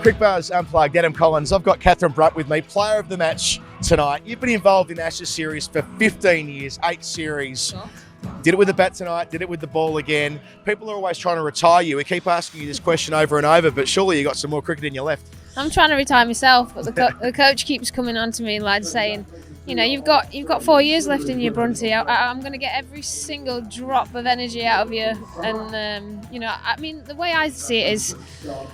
Cricbuzz Unplugged, Adam Collins. I've got Katherine Brunt with me, player of the match tonight. You've been involved in Ashes series for 15 years, 8 series. Did it with the bat tonight, did it with the ball again. People are always trying to retire you. We keep asking you this question over and over, but surely you got some more cricket in your left. I'm trying to retire myself, but the coach keeps coming on to me like saying, you know, you've got 4 years left in you, Brunty. I'm going to get every single drop of energy out of you. And, you know, I mean, the way I see it is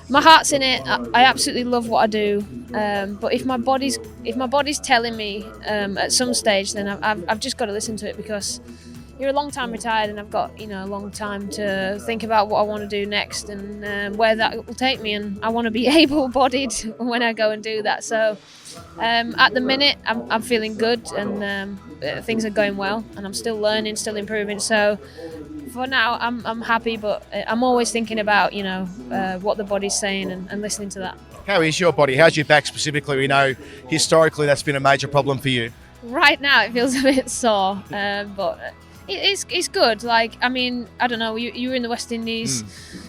my heart's in it. I absolutely love what I do. But if my body's telling me at some stage, then I've just got to listen to it, because you're a long time retired and I've got, you know, a long time to think about what I want to do next and where that will take me. And I want to be able-bodied when I go and do that. So at the minute, I'm feeling good and things are going well, and I'm still learning, still improving. So for now, I'm happy, but I'm always thinking about, you know, what the body's saying and listening to that. How is your body? How's your back specifically? We know historically that's been a major problem for you. Right now, it feels a bit sore, but it's good. Like, I mean, I don't know, you were in the West Indies.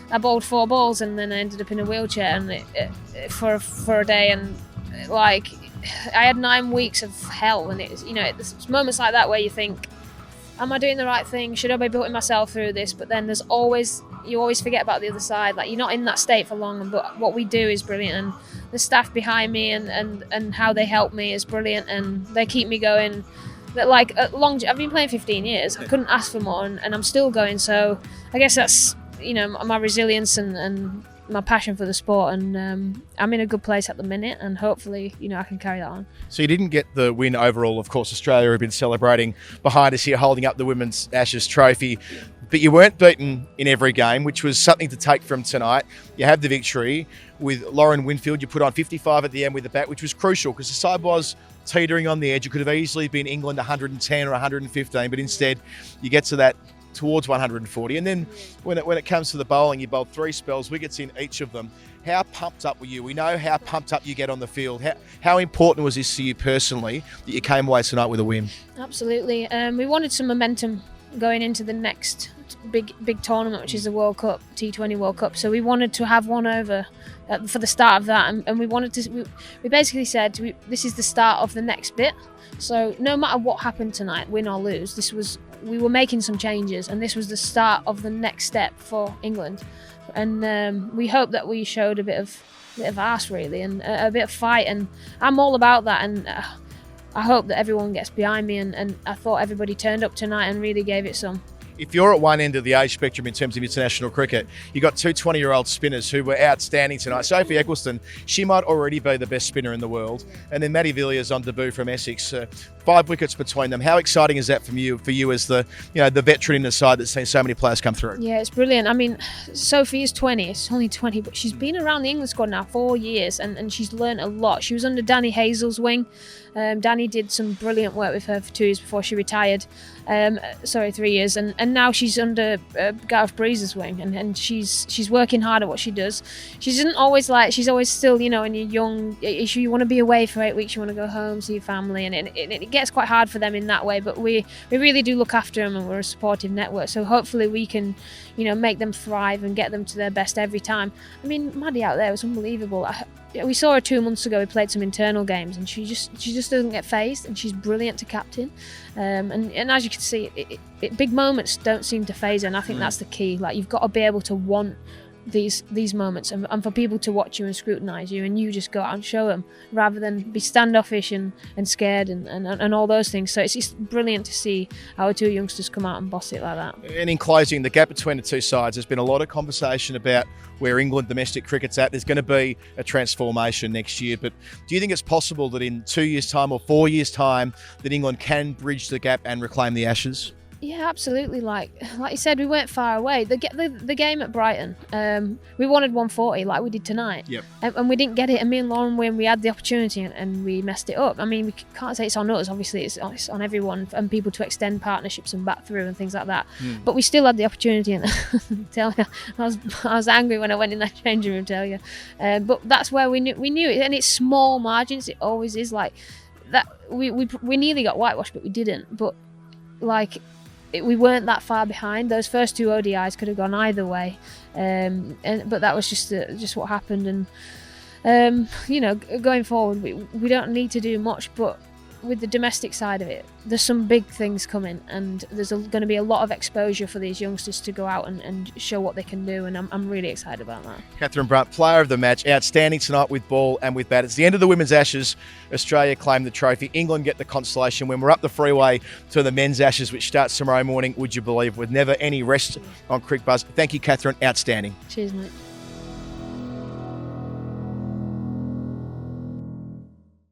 I bowled 4 balls and then I ended up in a wheelchair and for a day, and like I had 9 weeks of hell. And it's, you know, it's moments like that where you think, am I doing the right thing? Should I be putting myself through this? But then you always forget about the other side. Like, you're not in that state for long, but what we do is brilliant, and the staff behind me and how they help me is brilliant, and they keep me going. That, like, I've been playing 15 years. I couldn't ask for more, and I'm still going. So I guess that's, you know, my resilience and my passion for the sport, and I'm in a good place at the minute, and hopefully, you know, I can carry that on. So you didn't get the win overall. Of course, Australia have been celebrating behind us here, holding up the Women's Ashes trophy, but you weren't beaten in every game, which was something to take from tonight. You had the victory with Lauren Winfield. You put on 55 at the end with the bat, which was crucial because the side was teetering on the edge. It could have easily been England 110 or 115, but instead you get to that towards 140. And then when it comes to the bowling, you bowled 3 spells, wickets in each of them. How pumped up were you? We know how pumped up you get on the field. How important was this to you personally that you came away tonight with a win? Absolutely. We wanted some momentum going into the next big tournament, which is the World Cup, T20 World Cup. So we wanted to have one over for the start of that, and we wanted to. We basically said this is the start of the next bit. So no matter what happened tonight, win or lose, we were making some changes, and this was the start of the next step for England. And we hope that we showed a bit of arse, really, and a bit of fight. And I'm all about that. And I hope that everyone gets behind me. And I thought everybody turned up tonight and really gave it some. If you're at one end of the age spectrum in terms of international cricket, you got 2 20-year-old spinners who were outstanding tonight. Sophie Eccleston, she might already be the best spinner in the world. And then Matty Villiers on debut from Essex. 5 wickets between them. How exciting is that for you as the veteran in the side that's seen so many players come through? Yeah, it's brilliant. I mean, Sophie is 20. It's only 20, but she's been around the England squad now 4 years, and she's learnt a lot. She was under Danny Hazel's wing. Danny did some brilliant work with her for 2 years before she retired. 3 years, and now she's under Gareth Breeze's wing, and she's working hard at what she does. She isn't always like, she's always still, you know, when you're young, you want to be away for 8 weeks, you want to go home, see your family, and it gets quite hard for them in that way, but we really do look after them, and we're a supportive network, so hopefully we can, you know, make them thrive and get them to their best every time. I mean, Maddie out there was unbelievable. We saw her 2 months ago. We played some internal games, and she just doesn't get phased, and she's brilliant to captain. And as you can see, big moments don't seem to phase her, and I think that's the key. Like, you've got to be able to want these moments, and for people to watch you and scrutinise you, and you just go out and show them, rather than be standoffish and scared and all those things. So it's just brilliant to see our 2 youngsters come out and boss it like that. And in closing, the gap between the 2 sides, there's been a lot of conversation about where England domestic cricket's at. There's going to be a transformation next year, but do you think it's possible that in 2 years' time or 4 years' time that England can bridge the gap and reclaim the Ashes? Yeah, absolutely. Like you said, we weren't far away. The game at Brighton, we wanted 140 like we did tonight. Yep. And we didn't get it. And me and Lauren, when we had the opportunity and we messed it up. I mean, we can't say it's on us. Obviously, it's on everyone and people to extend partnerships and back through and things like that. But we still had the opportunity. And tell you, I was angry when I went in that changing room. Tell you, but that's where we knew it. And it's small margins. It always is like that. We nearly got whitewashed, but we didn't. But like, we weren't that far behind. Those first 2 ODIs could have gone either way, but that was just what happened. And Going forward, we don't need to do much, but with the domestic side of it, there's some big things coming, and there's going to be a lot of exposure for these youngsters to go out and show what they can do, and I'm really excited about that. Katherine Brunt, player of the match, outstanding tonight with ball and with bat. It's the end of the Women's Ashes. Australia claim the trophy. England get the consolation win. We're up the freeway to the Men's Ashes, which starts tomorrow morning, would you believe, with never any rest on Cricbuzz. Thank you, Katherine. Outstanding. Cheers, mate.